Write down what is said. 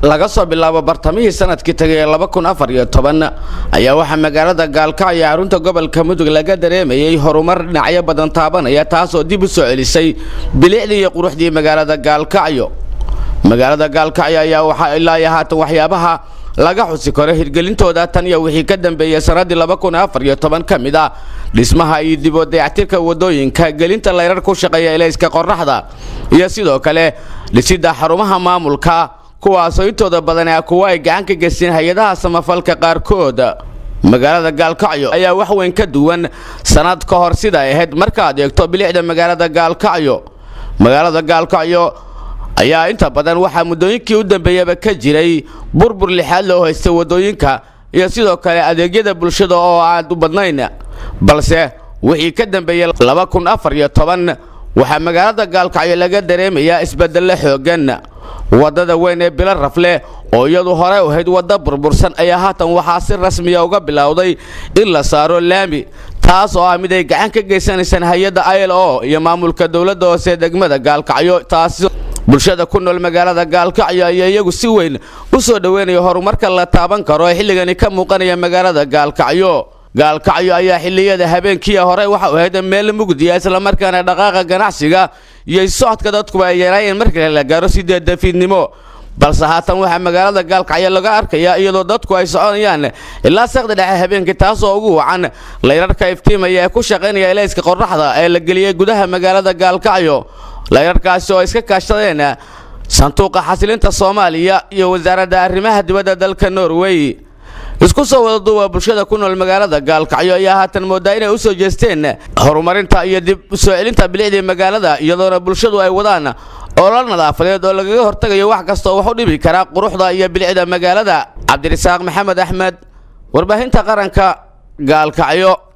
laga soo bilaabo bartamihii sanadkii tagay 2014 ayaa waxa magaalada Gaalkacyo xarunta gobolka Mudug laga dareemayay horumar dhinacyo badan taabanaya taas oo dib u soo celisay bilicdii iyo quruxdii magaalada Gaalkacyo. magaalada Gaalkacyo ayaa waxa ilaa haatan waxyaabaha laga xusi karo hirgelintooda tan iyo wixii ka dambeeyay sanadii 2014 kamid ah dhismaha iyo dib u dayactirka wadooyinka gelinta leerar ku shaqeeya ilayska qorraxda iyo sidoo kale dhisida xarumaha maamulka kuwaas oo intooda badan kuwa ay gacan ka geysteen hay'adaha samafalka qaarkood. magaalada Gaalkacyo ayaa wax weyn ka duwan sanad ka hor sida ay ahayd markaad eegto bilicda magaalada Gaalkacyo. magaalada Gaalkacyo ayaa inta badan waxa muddooyinkii u dambeeyay ka jiray burbur lixaad loo haystay wadooyinka iyo sidoo kale adeegyada bulshada oo aad u badnayn, balse wixii ka dambeeyay 2014 waxa magaalada Gaalkacyo laga dareemayaa isbedel xooggan. wadada weyn ee Bila Rafle oo iyadu hore u ahayd wada burbursan ayaa haatan waxa si rasmi ah uga bilowday in la saaro laami, taas oo mid ay gacan ka geysanaysan hay'adda ILO iyo maamulka dawladda hoose degmada Gaalkacyo. taas bulshada ku nool magaalada Gaalkacyo ayaa iyagu si weyn u soo dhaweynaya horumarka la taaban karo xilligani ka muuqanaya magaalada Gaalkacyo. Gaalkacyo ayaa xilliyada habeenkii hore waxa uu ahayd meel mugdi ah isla markaana dhaqaaqa ganacsiga iyo socodka dadku ay yareeyeen markii la gaaro 8 fiidnimo, balse haatan waxa magaalada Gaalkacyo laga arkayaa iyadoo dadku ay soconayaan ilaa saqda dhexe habeenkii, taas oo ugu wacan leerarka iftiimaya ee ku shaqeynaya ilayska qorraxda ee la geliyay gudaha magaalada Gaalkacyo. leerarkaasi oo iska kaashadeen sanduuqa xasilinta Soomaaliya iyo wasaaradda arrimaha dibadda dalka Norway. isku soo wada duuba bulshada ku nool magaalada Gaalkacyo ayaa haatan moodaa inay u soo jeesteen horumarinta iyo dib u soo celinta bilicda magaalada iyadoo bulshadu ay wadaan olol nadaafadeed oo laga hortagayo wax kasta oo wax u dhibi kara quruxda iyo bilicda magaalada. Cabdirasaaq Maxamed Axmed, warbaahinta qaranka, Gaalkacyo.